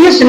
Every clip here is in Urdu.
30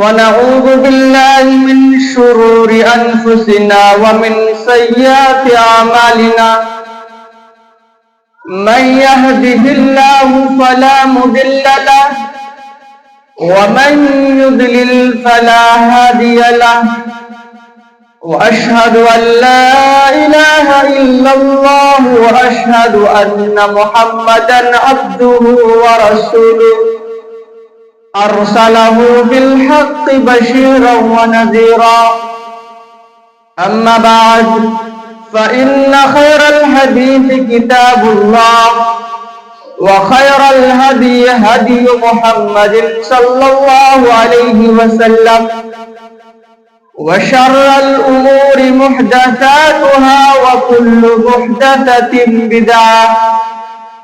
ونعوذ بالله من شرور أنفسنا ومن سيئات أعمالنا من يهده الله فلا مضل له ومن يضلل فلا هادي له وأشهد أن لا إله إلا الله وأشهد أن محمدا عبده ورسوله أرسله بالحق بشيرا ونذيرا أما بعد فإن خير الحديث كتاب الله وخير الهدي هدي محمد صلى الله عليه وسلم وشر الأمور محدثاتها وكل محدثة بدعة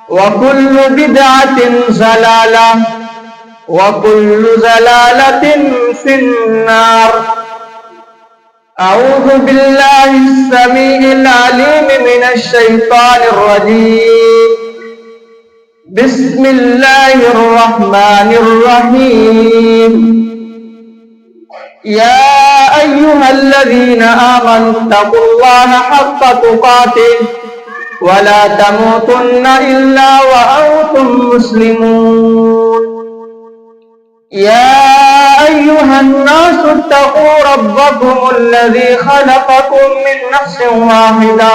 وكل بدعة ضلالة وكل ضلالة في النار أعوذ بالله السميع العليم من الشيطان الرجيم بسم الله الرحمن الرحيم يا أيها الذين آمنوا اتقوا الله حق تقاته ولا تموتن إلا وأنتم مسلمون يا أيها الناس اتقوا ربكم الذي خلقكم من نفس واحدة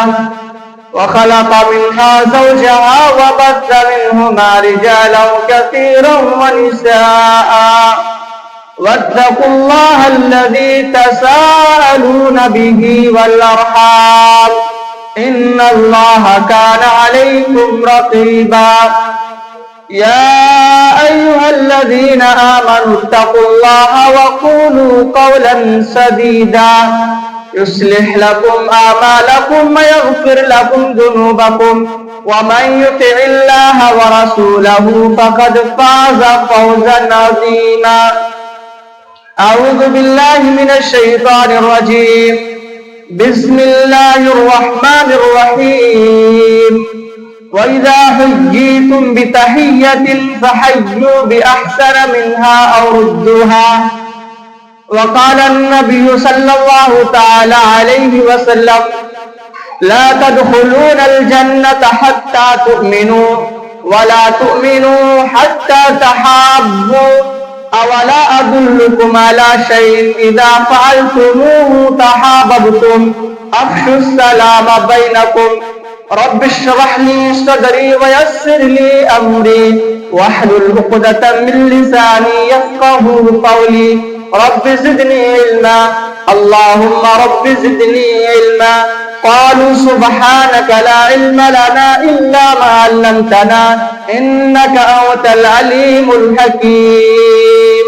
وخلق منها زوجها وبث منهما رجالا كثيرا ونساء واتقوا الله الذي تساءلون به والأرحام إن الله كان عليكم رقيبا يا أيها الذين آمنوا اتقوا الله وقولوا قولا سديدا يصلح لكم أعمالكم ويغفر لكم ذنوبكم ومن يطع الله ورسوله فقد فاز فوزا عظيما أعوذ بالله من الشيطان الرجيم بسم الله الرحمن الرحيم وإذا حييتم بتحية فحيوا بأحسن منها أو ردوها وقال النبي صلى الله تعالى عليه وسلم لا تدخلون الجنة حتى تؤمنوا ولا تؤمنوا حتى تحابوا أولا أدلكم على شيء إذا فعلتموه تحاببتم أفشوا السلام بينكم رب اشرح لي صدري ويسر لي أمري واحلل عقدة من لساني يفقهوا قولي رب زدني علما اللهم رب زدني علما قالوا سبحانك لا علم لنا إلا ما علمتنا إنك أنت العليم الحكيم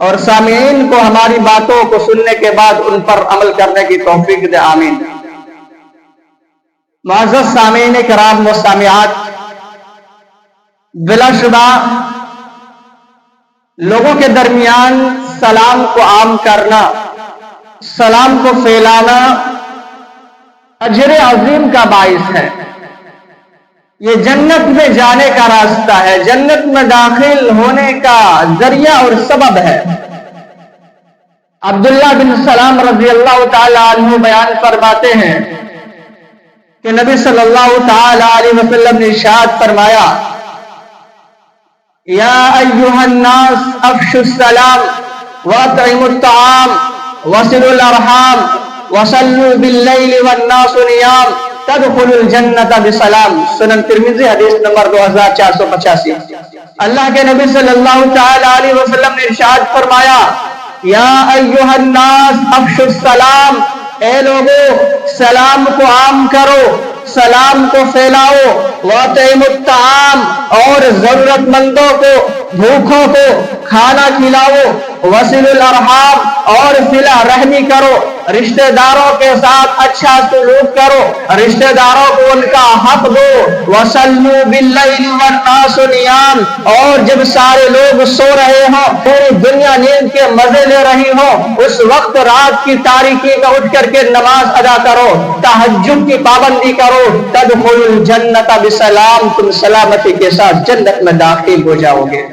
اور سامعین کو ہماری باتوں کو سننے کے بعد ان پر عمل کرنے کی توفیق دے، آمین۔ معزز سامعین کرام و سامعات، بلا شبہ لوگوں کے درمیان سلام کو عام کرنا، سلام کو پھیلانا اجر عظیم کا باعث ہے۔ یہ جنت میں جانے کا راستہ ہے، جنت میں داخل ہونے کا ذریعہ اور سبب ہے۔ عبداللہ بن سلام رضی اللہ تعالی عنہ بیان فرماتے ہیں کہ نبی صلی اللہ تعالی علیہ وسلم نے ارشاد فرمایا، یا ایھا الناس افشوا السلام واطعموا الطعام وصلوا الارحام وصلوا باللیل والناس نیام تدخلوا الجنت بسلام۔ سنن ترمذی حدیث نمبر 2485۔ اللہ کے نبی صلی اللہ تعالی علیہ وسلم نے ارشاد فرمایا، یا ایھا الناس افشوا السلام، اے لوگو سلام کو عام کرو، سلام کو پھیلاؤ، واطعموا الطعام، اور ضرورت مندوں کو، بھوکوں کو کھانا کھلاؤ، وصلوا الارحام، اور صلہ رحمی کرو، رشتہ داروں کے ساتھ اچھا سلوک کرو، رشتہ داروں کو ان کا حق دو، وصلوا باللیل والناس نیام، اور جب سارے لوگ سو رہے ہوں، پوری دنیا نیند کے مزے لے رہی ہو، اس وقت رات کی تاریکی میں اٹھ کر کے نماز ادا کرو، تہجد کی پابندی کرو، تدخلوا الجنت بسلام، تم سلامتی کے ساتھ جنت میں داخل ہو جاؤ گے۔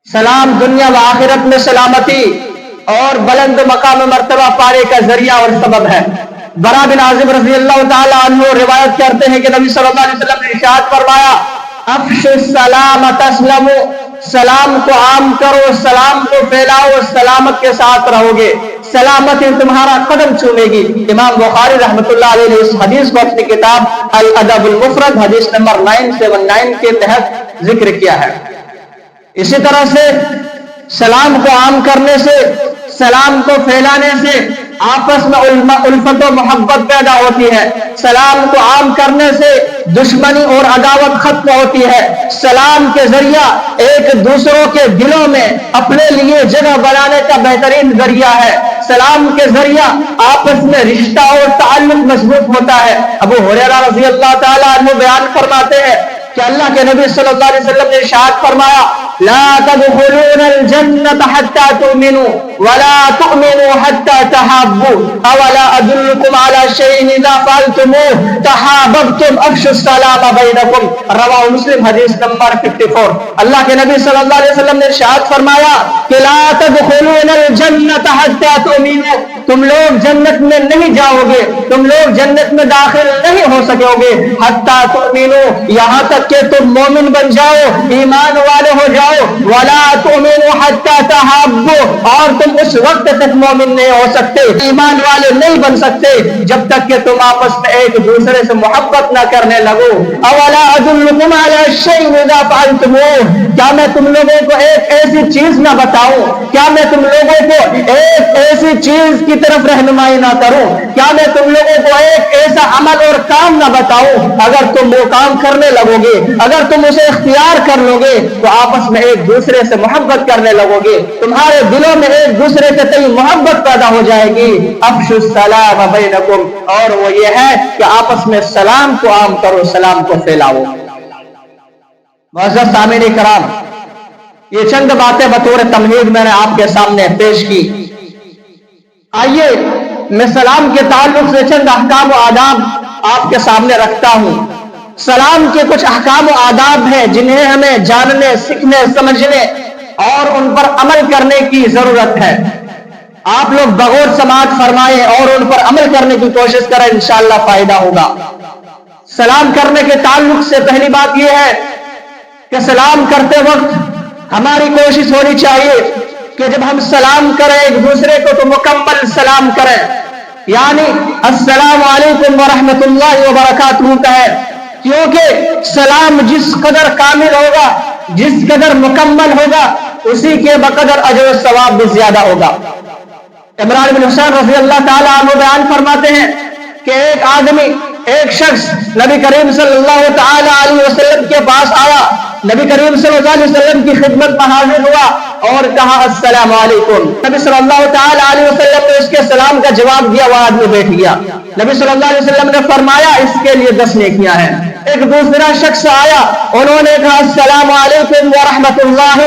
سلام دنیا و آخرت میں سلامتی اور بلند مقام مرتبہ پانے کا ذریعہ اور سبب ہے۔ برا بن عازب رضی اللہ تعالی عنہ روایت کرتے ہیں کہ نبی صلی اللہ علیہ وسلم نے ارشاد فرمایا، افشوا السلام تسلموا، سلام کو عام کرو، سلام کو پھیلاؤ، سلامت کے ساتھ رہو گے، سلامتی تمہارا قدم چومے گی۔ امام بخاری رحمۃ اللہ علیہ نے اس حدیث کو اپنی کتاب الادب المفرد حدیث نمبر 979 کے تحت ذکر کیا ہے۔ اسی طرح سے سلام کو عام کرنے سے، سلام کو پھیلانے سے آپس میں الفت و محبت پیدا ہوتی ہے۔ سلام کو عام کرنے سے دشمنی اور عداوت ختم ہوتی ہے۔ سلام کے ذریعہ ایک دوسروں کے دلوں میں اپنے لیے جگہ بنانے کا بہترین ذریعہ ہے۔ سلام کے ذریعہ آپس میں رشتہ اور تعلق مضبوط ہوتا ہے۔ ابو ہریرہ رضی اللہ تعالی عنہ بیان فرماتے ہیں کہ اللہ کے نبی صلی اللہ علیہ وسلم نے ارشاد فرمایا، لا تدخلون الجنة حتى تؤمنوا ولا تؤمنوا حتى تحابوا اولا ادلكم على شيء اذا فعلتموه تحاببتم افشوا السلام بينكم، رواه مسلم حدیث نمبر 54۔ اللہ کے نبی صلی اللہ علیہ وسلم نے ارشاد فرمایا کہ لا تدخلون الجنة حتى تؤمنوا، تم لوگ جنت میں نہیں جاؤ گے، تم لوگ جنت میں داخل نہیں ہو سکو گے، حتى تؤمنوا، یہاں تک کہ تم مومن بن جاؤ، ایمان والے ہو جاؤ، ولا تؤمنوا حتى تحابوا، اور تم اس وقت تک مومن نہیں ہو سکتے، ایمان والے نہیں بن سکتے جب تک کہ تم آپس میں ایک دوسرے سے محبت نہ کرنے لگو۔ اولا ادلکم علی شیء اذا فعلتموه، کیا میں تم لوگوں کو ایک ایسی چیز نہ بتاؤں، کیا میں تم لوگوں کو ایک ایسی چیز کی طرف رہنمائی نہ کروں، کیا میں تم لوگوں کو ایک ایسا عمل اور کام نہ بتاؤں، اگر تم وہ کام کرنے لگو گے، اگر تم اسے اختیار کر لو گے تو آپس میں ایک دوسرے سے محبت کرنے لگو گے، تمہارے دلوں میں ایک دوسرے کے تئیں محبت پیدا ہو جائے گی۔ افشوا السلام بینکم، اور وہ یہ ہے کہ آپس میں سلام کو عام کرو، سلام کو پھیلاؤ۔ معزز سامعین کرام، یہ چند باتیں بطور تمہید میں نے آپ کے سامنے پیش کی۔ آئیے میں سلام کے تعلق سے چند احکام و آداب آپ کے سامنے رکھتا ہوں۔ سلام کے کچھ احکام و آداب ہیں جنہیں ہمیں جاننے، سیکھنے، سمجھنے اور ان پر عمل کرنے کی ضرورت ہے۔ آپ لوگ بغور سماعت فرمائیں اور ان پر عمل کرنے کی کوشش کریں، انشاءاللہ فائدہ ہوگا۔ سلام کرنے کے تعلق سے پہلی بات یہ ہے کہ سلام کرتے وقت ہماری کوشش ہونی چاہیے کہ جب ہم سلام کریں ایک دوسرے کو تو مکمل سلام کریں، یعنی السلام علیکم ورحمۃ اللہ وبرکاتہ کہیں، کیونکہ سلام جس قدر کامل ہوگا، جس قدر مکمل ہوگا، اسی کے بقدر اجر و ثواب بھی زیادہ ہوگا۔ عمران بن حسین رضی اللہ تعالی عنہ بیان فرماتے ہیں کہ ایک آدمی، ایک شخص نبی کریم صلی اللہ تعالی علیہ وسلم کے پاس آیا، نبی کریم صلی اللہ علیہ وسلم کی خدمت میں حاضر ہوا اور کہا السلام علیکم. نبی صلی اللہ تعالی علیہ وسلم نے اس کے سلام کا جواب دیا, وہ آدمی بیٹھ گیا. نبی صلی اللہ علیہ وسلم نے فرمایا اس کے لیے 10 نیکیاں ہیں. ایک دوسرا شخص آیا, انہوں نے کہا السلام علیکم ورحمۃ اللہ.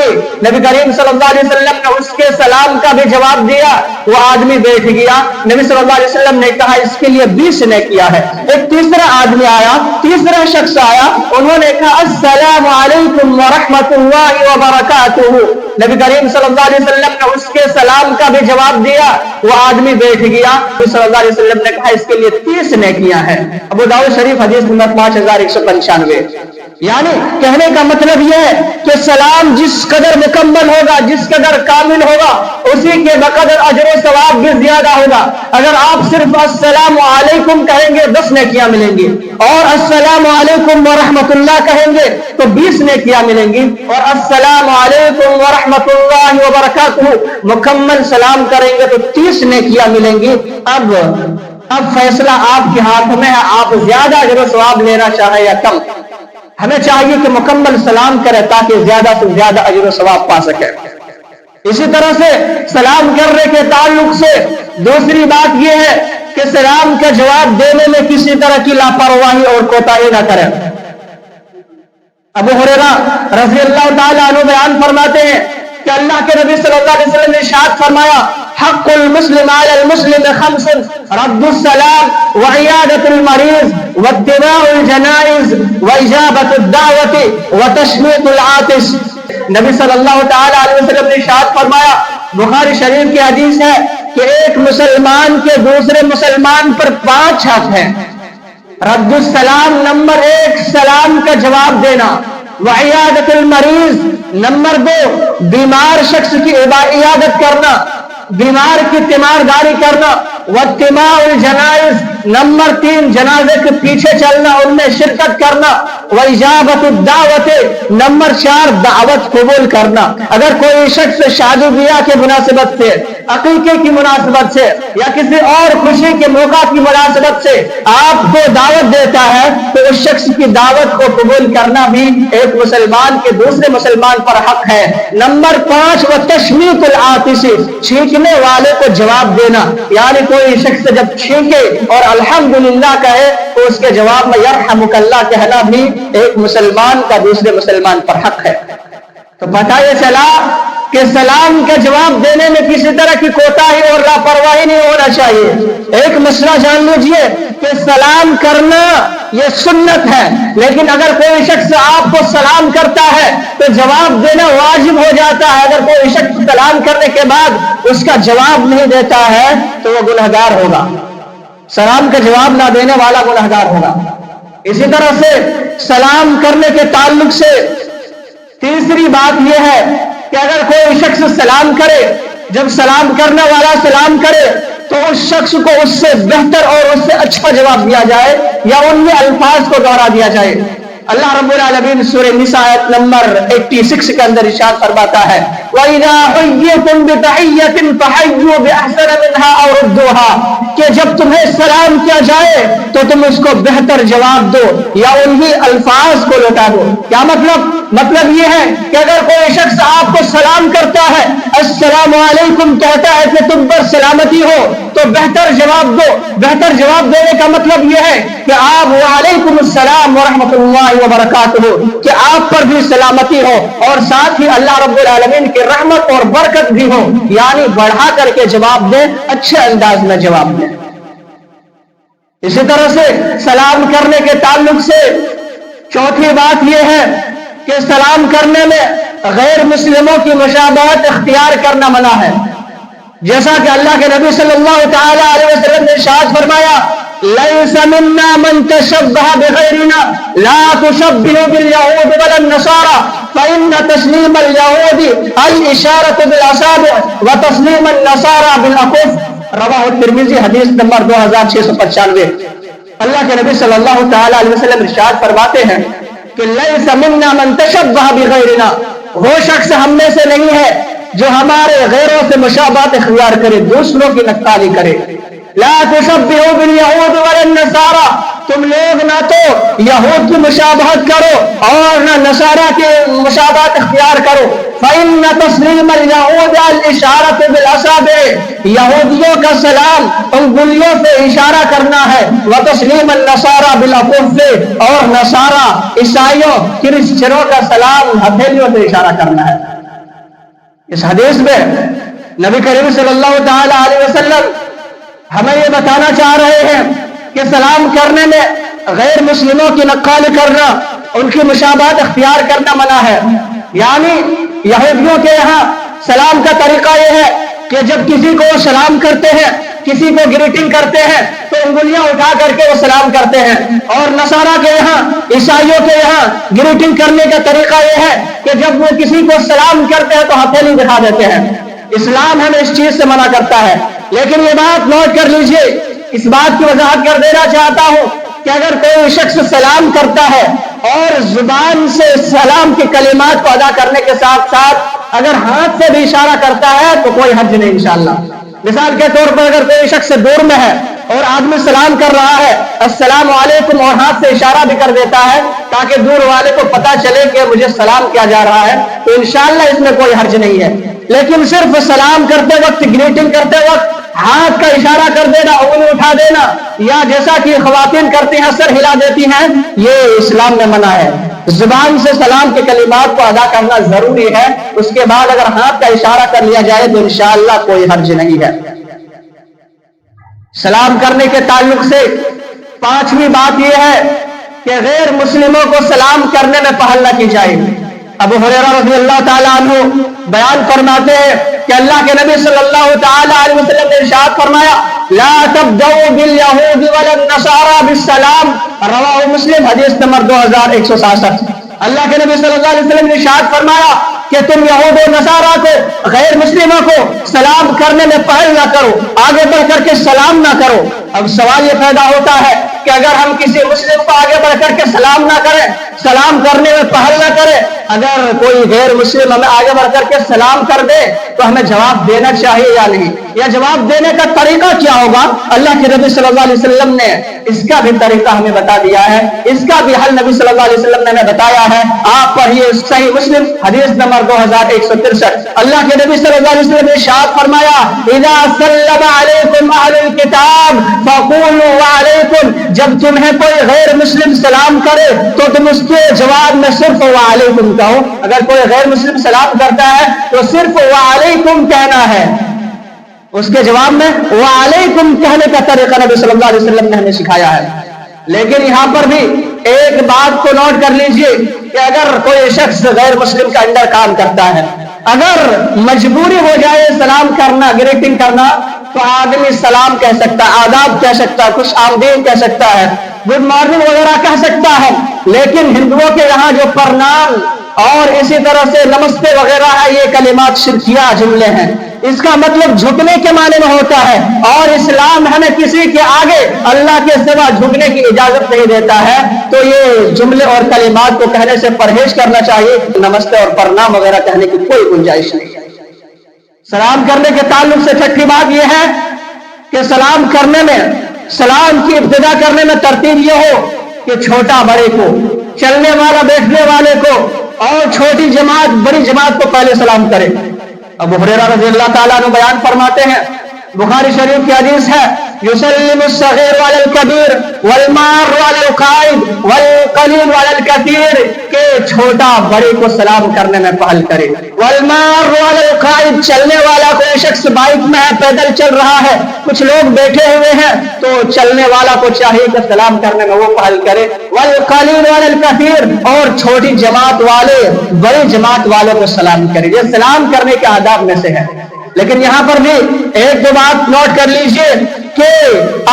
نبی کریم صلی اللہ علیہ وسلم نے اس کے سلام کا بھی جواب دیا, وہ آدمی بیٹھ گیا. نبی صلی اللہ علیہ وسلم نے کہا اس کے لیے 20 نیکیاں ہے. ایک تیسرا آدمی آیا, تیسرا شخص آیا, انہوں نے کہا السلام علیکم ورحمۃ اللہ وبرکاتہ. نبی کریم صلی اللہ علیہ وسلم نے اس کے سلام کا بھی جواب دیا, وہ آدمی بیٹھ گیا. نبی صلی اللہ علیہ وسلم نے کہا اس کے لیے 30 نیکیاں ہیں. ابو داؤد شریف حدیث نمبر 5195. یعنی کہنے کا مطلب یہ ہے کہ سلام جس قدر مکمل ہوگا, جس قدر کامل ہوگا, اسی کے بقدر اجر و ثواب بھی زیادہ ہوگا. اگر آپ صرف السلام علیکم کہیں گے 10 نیکیاں ملیں گی, اور السلام علیکم ورحمۃ اللہ کہیں گے تو 20 نیکیاں ملیں گی, اور السلام علیکم ورحمۃ اللہ وبرکاتہ مکمل سلام کریں گے تو 30 نیکیاں ملیں گی. اب فیصلہ آپ کے ہاتھ میں ہے, آپ زیادہ اجر و ثواب لینا چاہیں یا کم. ہمیں چاہیے کہ مکمل سلام کرے تاکہ زیادہ سے زیادہ اجر و ثواب پا سکے. اسی طرح سے سلام کرنے کے تعلق سے دوسری بات یہ ہے کہ سلام کا جواب دینے میں کسی طرح کی لاپرواہی اور کوتاہی نہ کرے. ابو ہریرہ رضی اللہ تعالیٰ عنہ بیان فرماتے ہیں کہ اللہ کے نبی صلی اللہ علیہ وسلم نے ارشاد فرمایا حق المسلم علی المسلم 5: رد السلام وعیادۃ المریض واتباع الجنائز واجابۃ الدعوۃ وتشمیت العاطس. نبی صلی اللہ تعالی علیہ وسلم نے ارشاد فرمایا, بخاری شریف کی حدیث ہے کہ ایک مسلمان کے دوسرے مسلمان پر 5 حق ہیں. رد السلام نمبر 1 سلام کا جواب دینا, وعیادۃ المریض نمبر 2 بیمار شخص کی عیادت کرنا, بیمار کی تیمارداری کرنا, واتباع الجنائز نمبر 3 جنازے کے پیچھے چلنا, ان میں شرکت کرنا, واجابۃ الدعوۃ نمبر 4 دعوت قبول کرنا. اگر کوئی شخص شادی بیاہ کے مناسبت سے, عقیقے کی مناسبت سے یا کسی اور خوشی کے موقع کی مناسبت سے آپ کو دعوت دیتا ہے تو اس شخص کی دعوت کو قبول کرنا بھی ایک مسلمان کے دوسرے مسلمان پر حق ہے. نمبر 5 وتشمیت العاطس چھینکنے والے کو جواب دینا, یعنی کوئی شخص جب چھینکے اور الحمدللہ کہے تو اس کے جواب میں یرحمک اللہ کہنا بھی ایک مسلمان کا دوسرے مسلمان پر حق ہے. تو پتہ یہ چلا کہ سلام کا جواب دینے میں کسی طرح کی کوتاہی اور لاپرواہی نہیں ہونا چاہیے. ایک مسئلہ جان لیجئے کہ سلام کرنا یہ سنت ہے, لیکن اگر کوئی شخص آپ کو سلام کرتا ہے تو جواب دینا واجب ہو جاتا ہے. اگر کوئی شخص سلام کرنے کے بعد اس کا جواب نہیں دیتا ہے تو وہ گنہگار ہوگا, سلام کا جواب نہ دینے والا گنہگار ہوگا. اسی طرح سے سلام کرنے کے تعلق سے تیسری بات یہ ہے کہ اگر کوئی شخص سلام کرے, جب سلام کرنے والا سلام کرے تو اس شخص کو اس سے بہتر اور اس سے اچھا جواب دیا جائے یا ان میں الفاظ کو دوہرا دیا جائے. اللہ رب العالمین سورہ نساء آیت نمبر 86 کے اندر ارشاد فرماتا ہے وَإِذَا حُيِّيتُم بِتَحِيَّةٍ فَحَيُّوا بِأَحْسَنَ مِنْهَا أَوْ رُدُّوهَا, کہ جب تمہیں سلام کیا جائے تو تم اس کو بہتر جواب دو یا انہی الفاظ کو لوٹا دو. کیا مطلب یہ ہے کہ اگر کوئی شخص آپ کو سلام کرتا ہے, السلام علیکم کہتا ہے کہ تم پر سلامتی ہو, تو بہتر جواب دو. بہتر جواب دینے کا مطلب یہ ہے کہ آپ وعلیکم السلام ورحمۃ اللہ وبرکاتہ, کہ آپ پر بھی سلامتی ہو اور ساتھ ہی اللہ رب العالمین کی رحمت اور برکت بھی ہو, یعنی بڑھا کر کے جواب دیں, اچھے انداز میں جواب دیں. اسی طرح سے سلام کرنے کے تعلق سے چوتھی بات یہ ہے کہ سلام کرنے میں غیر مسلموں کی مشابہت اختیار کرنا منع ہے. جیسا کہ اللہ کے نبی صلی اللہ تعالی علیہ وسلم نے ارشاد فرمایا لَيْسَ مِنَّا مَن تَشَبَّهَ بِغَيْرِنَا لَا تُشَبِّهُ بِالْيَهُودِ وَلَا النَّصَارَى فَإِنَّ تَسْلِيمَ الْيَهُودِ الْإِشَارَةُ بِالْأَصَابِعِ وَتَسْلِيمَ النَّصَارَى بِالْأَكُفِّ. رواہ الترمذی حدیث نمبر 2695. اللہ کے نبی صلی اللہ تعالی علیہ وسلم ارشاد فرماتے ہیں کہ لَيْسَ مِنَّا مَن تَشَبَّهَ بِغَيْرِنَا, وہ شخص ہم میں سے نہیں ہے جو ہمارے غیروں سے مشابہت اختیار کرے, دوسروں کی نقالی کرے. لا تشبہوا بالیہود ولا النصارى, تم لوگ نہ تو یہود کی مشابہت کرو اور نہ نصارہ کی مشابہت اختیار کرو. فإن تسلیم اليہود الاشارۃ بالاصابع، یہودیوں کا سلام انگلیوں سے اشارہ کرنا ہے، وتسلیم النصارى بالاکف، اور نصارہ عیسائیوں کرسچنوں کا سلام ہتھیلیوں سے اشارہ کرنا ہے۔ اس حدیث میں نبی کریم صلی اللہ تعالی علیہ وسلم ہمیں یہ بتانا چاہ رہے ہیں کہ سلام کرنے میں غیر مسلموں کی نقالی کرنا، ان کی مشابہت اختیار کرنا منع ہے۔ یعنی یہودیوں کے یہاں سلام کا طریقہ یہ ہے کہ جب کسی کو سلام کرتے ہیں، کسی کو گریٹنگ کرتے ہیں تو انگلیاں اٹھا کر کے وہ سلام کرتے ہیں، اور نصارہ کے یہاں، عیسائیوں کے یہاں گریٹنگ کرنے کا طریقہ یہ ہے کہ جب وہ کسی کو سلام کرتے ہیں تو ہتھیلی دکھا دیتے ہیں۔ اسلام ہمیں اس چیز سے منع کرتا ہے، لیکن یہ بات نوٹ کر لیجئے، اس بات کی وضاحت کر دینا چاہتا ہوں کہ اگر کوئی شخص سلام کرتا ہے اور زبان سے سلام کے کلمات کو ادا کرنے کے ساتھ ساتھ اگر ہاتھ سے بھی اشارہ کرتا ہے تو کوئی حرج نہیں انشاءاللہ۔ مثال کے طور پر اگر کوئی شخص دور میں ہے اور آدمی سلام کر رہا ہے السلام علیکم اور ہاتھ سے اشارہ بھی کر دیتا ہے تاکہ دور والے کو پتا چلے کہ مجھے سلام کیا جا رہا ہے، تو انشاءاللہ اس میں کوئی حرج نہیں ہے۔ لیکن صرف سلام کرتے وقت، گریٹنگ کرتے وقت ہاتھ کا اشارہ کر دینا، انگلی اٹھا دینا، یا جیسا کہ خواتین کرتی ہیں سر ہلا دیتی ہیں، یہ اسلام میں منع ہے۔ زبان سے سلام کے کلمات کو ادا کرنا ضروری ہے، اس کے بعد اگر ہاتھ کا اشارہ کر لیا جائے تو انشاءاللہ کوئی حرج نہیں ہے۔ سلام کرنے کے تعلق سے پانچویں بات یہ ہے کہ غیر مسلموں کو سلام کرنے میں پہل نہ کی جائے۔ ابو ہریرہ رضی اللہ تعالیٰ عنہ بیان فرماتے ہیں کہ اللہ کے نبی صلی اللہ تعالیٰ علیہ وسلم نے ارشاد فرمایا لا تبدؤوا باليهود ولا النصارى بالسلام، رواہ مسلم، حدیث نمبر 2167۔ اللہ کے نبی صلی اللہ علیہ وسلم نے ارشاد فرمایا کہ تم یہود و نصارہ کو، غیر مسلموں کو سلام کرنے میں پہل نہ کرو، آگے بڑھ کر کے سلام نہ کرو۔ اب سوال یہ پیدا ہوتا ہے کہ اگر ہم کسی مسلم کو آگے بڑھ کر کے سلام نہ کریں، سلام کرنے میں پہل نہ کریں، اگر کوئی غیر مسلم ہمیں آگے بڑھ کر کے سلام کر دے تو ہمیں جواب دینا چاہیے یا نہیں؟ یا جواب دینے کا طریقہ کیا ہوگا؟ اللہ کے نبی صلی اللہ علیہ وسلم نے اس کا بھی طریقہ ہمیں بتا دیا ہے، اس کا بھی حل نبی صلی اللہ علیہ وسلم نے ہمیں بتایا ہے۔ آپ پڑھیے صحیح مسلم حدیث نمبر 2163۔ اللہ کے نبی صلی اللہ علیہ وسلم نے ارشاد فرمایا اذا سلم علیکم اہل الکتاب فقولوا وعلیکم، جب تمہیں کوئی غیر مسلم سلام کرے تو تم اس کے جواب میں صرف وعلیکم کہو۔ اگر کوئی غیر مسلم سلام کرتا ہے تو صرف وعلیکم کہنا ہے، اس کے جواب میں وعلیکم کہنے کا طریقہ نبی صلی اللہ علیہ وسلم نے ہمیں سکھایا ہے۔ لیکن یہاں پر بھی ایک بات کو نوٹ کر لیجئے کہ اگر کوئی شخص غیر مسلم کا انڈر کام کرتا ہے، اگر مجبوری ہو جائے سلام کرنا، گریٹنگ کرنا، تو آدمی سلام کہہ سکتا ہے، آداب کہہ سکتا ہے، خوش آمدید کہہ سکتا ہے، گڈ مارننگ وغیرہ کہہ سکتا ہے۔ لیکن ہندوؤں کے یہاں جو پرنام اور اسی طرح سے نمستے وغیرہ ہے، یہ کلمات شرکیہ جملے ہیں، اس کا مطلب جھکنے کے معنی میں ہوتا ہے، اور اسلام ہمیں کسی کے آگے اللہ کے سوا جھکنے کی اجازت نہیں دیتا ہے، تو یہ جملے اور کلمات کو کہنے سے پرہیز کرنا چاہیے۔ نمستے اور پرنام وغیرہ کہنے کی کوئی گنجائش نہیں ہے۔ سلام کرنے کے تعلق سے چھٹی بات یہ ہے کہ سلام کرنے میں، سلام کی ابتدا کرنے میں ترتیب یہ ہو کہ چھوٹا بڑے کو، چلنے والا بیٹھنے والے کو، اور چھوٹی جماعت بڑی جماعت کو پہلے سلام کرے۔ ابو ہریرہ رضی اللہ تعالیٰ عنہ بیان فرماتے ہیں، بخاری شریف کی حدیث ہے یسلم الصغیر علی الکبیر والمار علی القائد والقلیل علی الکثیر، کہ چھوٹا بڑے کو سلام کرنے میں پہل کرے۔ والمار علی القائد، چلنے والا کوئی شخص بائک میں ہے، پیدل چل رہا ہے، کچھ لوگ بیٹھے ہوئے ہیں، تو چلنے والا کو چاہیے کہ سلام کرنے میں وہ پہل کرے۔ والقلیل علی الکثیر، اور چھوٹی جماعت والے بڑی جماعت والوں کو سلام کرے۔ یہ سلام کرنے کے آداب میں سے ہے۔ لیکن یہاں پر بھی ایک دو بات نوٹ کر لیجئے کہ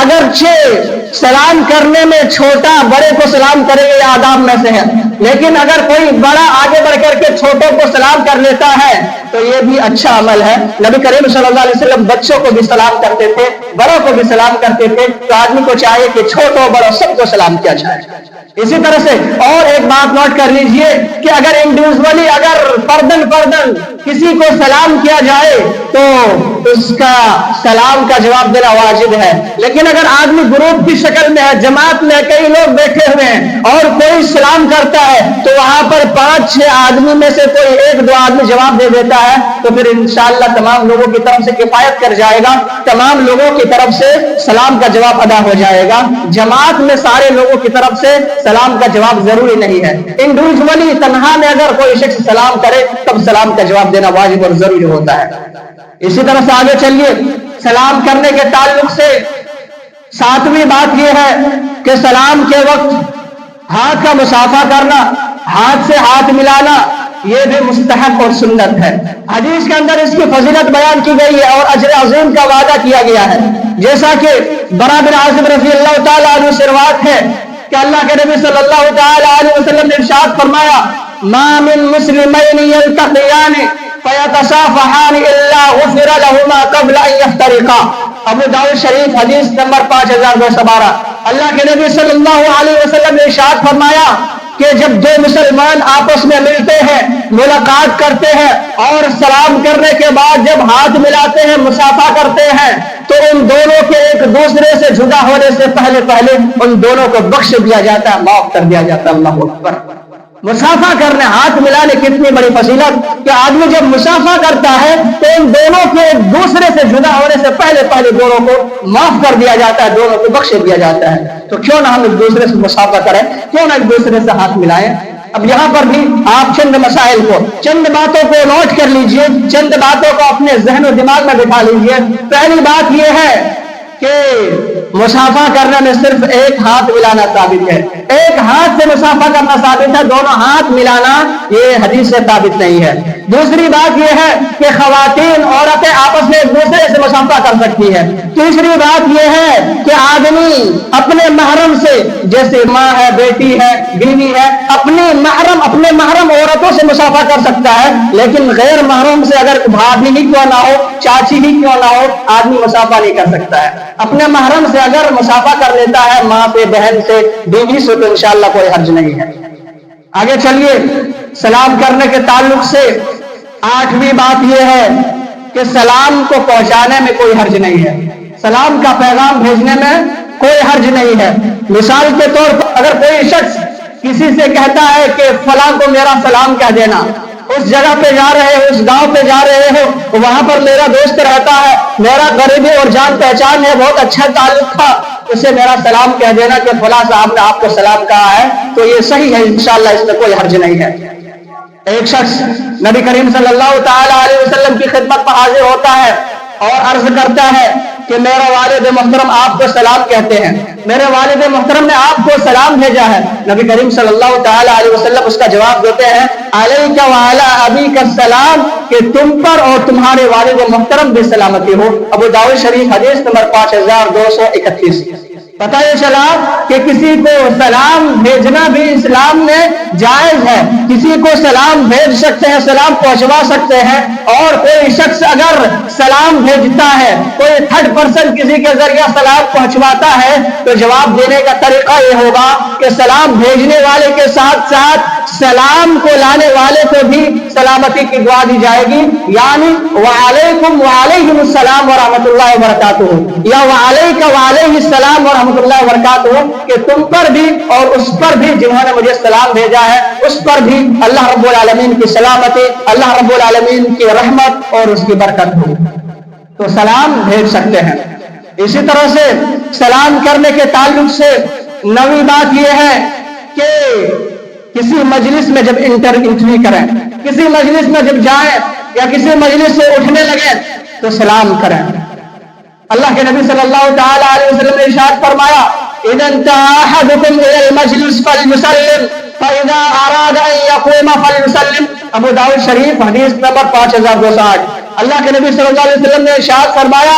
اگرچہ سلام کرنے میں چھوٹا بڑے کو سلام کرے گا، یہ آداب میں سے ہے، لیکن اگر کوئی بڑا آگے بڑھ کر کے چھوٹوں کو سلام کر لیتا ہے تو یہ بھی اچھا عمل ہے۔ نبی کریم صلی اللہ علیہ وسلم بچوں کو بھی سلام کرتے تھے، بڑوں کو بھی سلام کرتے تھے، تو آدمی کو چاہیے کہ چھوٹوں بڑوں سب کو سلام کیا جائے۔ اسی طرح سے اور ایک بات نوٹ کر لیجئے کہ اگر انڈیویجولی اگر پردن کسی کو سلام کیا جائے تو اس کا سلام کا جواب دینا واجب ہے، لیکن اگر آدمی گروپ کی شکل میں ہے، جماعت میں کئی لوگ بیٹھے ہوئے ہیں اور کوئی سلام کرتا ہے تو وہاں پر 5-6 آدمی میں سے کوئی 1-2 آدمی جواب دے دیتا ہے تو پھر انشاءاللہ تمام لوگوں کی طرف سے کفایت کر جائے گا، تمام لوگوں کی طرف سے سلام کا جواب ادا ہو جائے گا۔ جماعت میں سارے لوگوں کی طرف سے سلام کا جواب ضروری نہیں ہے، انڈیویجولی تنہا میں اگر کوئی شخص سلام کرے تب سلام کا جواب دینا واجب اور ضروری ہوتا ہے۔ اسی طرح سے آگے چلیے، سلام کرنے کے تعلق سے 7ویں بات یہ ہے کہ سلام کے وقت ہاتھ کا مصافحہ کرنا، ہاتھ سے ہاتھ ملانا، یہ بھی مستحب اور سنت ہے۔ حدیث کے اندر اس کی فضیلت بیان کی گئی ہے اور اجر عظیم کا وعدہ کیا گیا ہے، جیسا کہ برا بن عازب رضی اللہ تعالیٰ عنہ سے روایت ہے کہ اللہ کے نبی صلی اللہ تعالیٰ علیہ وسلم نے ارشاد فرمایا، ما من مسلمین یلتقیان فیتصافحان الا غفر لهما قبل ان یفترقا۔ ابو داؤد شریف حدیث نمبر 5212۔ اللہ کے نبی صلی اللہ علیہ وسلم نے ارشاد فرمایا کہ جب دو مسلمان آپس میں ملتے ہیں، ملاقات کرتے ہیں اور سلام کرنے کے بعد جب ہاتھ ملاتے ہیں، مصافحہ کرتے ہیں، تو ان دونوں کے ایک دوسرے سے جدا ہونے سے پہلے ان دونوں کو بخش دیا جاتا ہے، معاف کر دیا جاتا ہے۔ اللہ اکبر۔ مصافحہ کرنے، ہاتھ ملانے کتنی بڑی فضیلت کہ آدمی جب مصافحہ کرتا ہے تو ان دونوں کے ایک دوسرے سے جدا ہونے سے پہلے دونوں کو معاف کر دیا جاتا ہے، دونوں کو بخش دیا جاتا ہے۔ تو کیوں نہ ہم ایک دوسرے سے مصافحہ کریں، کیوں نہ ایک دوسرے سے ہاتھ ملائیں۔ اب یہاں پر بھی آپ چند مسائل کو، چند باتوں کو نوٹ کر لیجئے، چند باتوں کو اپنے ذہن و دماغ میں بٹھا لیجئے۔ پہلی بات یہ ہے کہ مصافحہ کرنے میں صرف ایک ہاتھ ملانا ثابت ہے، ایک ہاتھ سے مصافحہ کرنا ثابت ہے، دونوں ہاتھ ملانا یہ حدیث سے ثابت نہیں ہے۔ دوسری بات یہ ہے کہ خواتین، عورتیں آپس میں ایک دوسرے سے مصافحہ کر سکتی ہے۔ تیسری بات یہ ہے کہ آدمی اپنے محرم سے، جیسے ماں ہے، بیٹی ہے، بیوی ہے، اپنے محرم عورتوں سے مصافحہ کر سکتا ہے، لیکن غیر محرم سے اگر بھابھی ہی کیوں نہ ہو، چاچی ہی کیوں نہ ہو، آدمی مصافحہ نہیں کر سکتا ہے۔ اپنے محرم سے اگر مصافحہ کر لیتا ہے، ماں سے، بہن سے، بیوی سے، تو انشاءاللہ کوئی حرج نہیں ہے۔ آگے چلیے، سلام کرنے کے تعلق سے 8ویں بات یہ ہے کہ سلام کو پہنچانے میں کوئی حرج نہیں ہے، سلام کا پیغام بھیجنے میں کوئی حرج نہیں ہے۔ مثال کے طور پر اگر کوئی شخص کسی سے کہتا ہے کہ فلاں کو میرا سلام کہہ دینا، اس جگہ پہ جا رہے ہو، اس گاؤں پہ جا رہے ہو، وہاں پر میرا دوست رہتا ہے، میرا قریبی اور جان پہچان ہے، بہت اچھا تعلق تھا، اسے میرا سلام کہہ دینا کہ فلاں صاحب نے آپ کو سلام کہا ہے، تو یہ صحیح ہے، انشاءاللہ اس میں کوئی حرج نہیں ہے۔ ایک شخص نبی کریم صلی اللہ تعالی علیہ وسلم کی خدمت پر حاضر ہوتا ہے اور عرض کرتا ہے کہ میرا والد محترم آپ کو سلام کہتے ہیں، میرے والد محترم نے آپ کو سلام بھیجا ہے۔ نبی کریم صلی اللہ تعالی علیہ وسلم اس کا جواب دیتے ہیں، علیک وعلی ابیک السلام، کہ تم پر اور تمہارے والد محترم بھی سلامتی ہو۔ ابو داؤد شریف حدیث نمبر 5231۔ پتہ یہ چلا کہ کسی کو سلام بھیجنا بھی اسلام میں جائز ہے، کسی کو سلام بھیج سکتے ہیں، سلام پہنچوا سکتے ہیں، اور کوئی شخص اگر سلام بھیجتا ہے، کوئی تھرڈ پرسن کسی کے ذریعہ سلام پہنچواتا ہے، تو جواب دینے کا طریقہ یہ ہوگا کہ سلام بھیجنے والے کے ساتھ ساتھ سلام کو لانے والے کو بھی سلامتی کی دعا دی جائے گی، یعنی وعلیکم وعلیکم السلام ورحمۃ اللہ وبرکاتہ، یا وعلیک وعلیہ السلام ورحمۃ اللہ وبرکاتہ، کہ تم پر بھی اور اس پر بھی جنہوں نے مجھے سلام بھیجا ہے، اس پر بھی اللہ رب العالمین کی سلامتی، اللہ رب العالمین کی رحمت اور اس کی برکت ہو۔ تو سلام بھیج سکتے ہیں۔ اسی طرح سے سلام کرنے کے تعلق سے 9ویں بات یہ ہے کہ کسی مجلس میں جب انٹری کریں، کسی مجلس میں جب جائیں یا کسی مجلس سے اٹھنے لگے تو سلام کریں۔ اللہ کے نبی صلی اللہ تعالی علیہ وسلم نے ارشاد فرمایا، اذا انتهى احدكم الى المجلس فليسلم فاذا اراد ان يقوم فليسلم۔ ابو داؤد شریف حدیث نمبر 5208۔ اللہ کے نبی صلی اللہ علیہ وسلم نے ارشاد فرمایا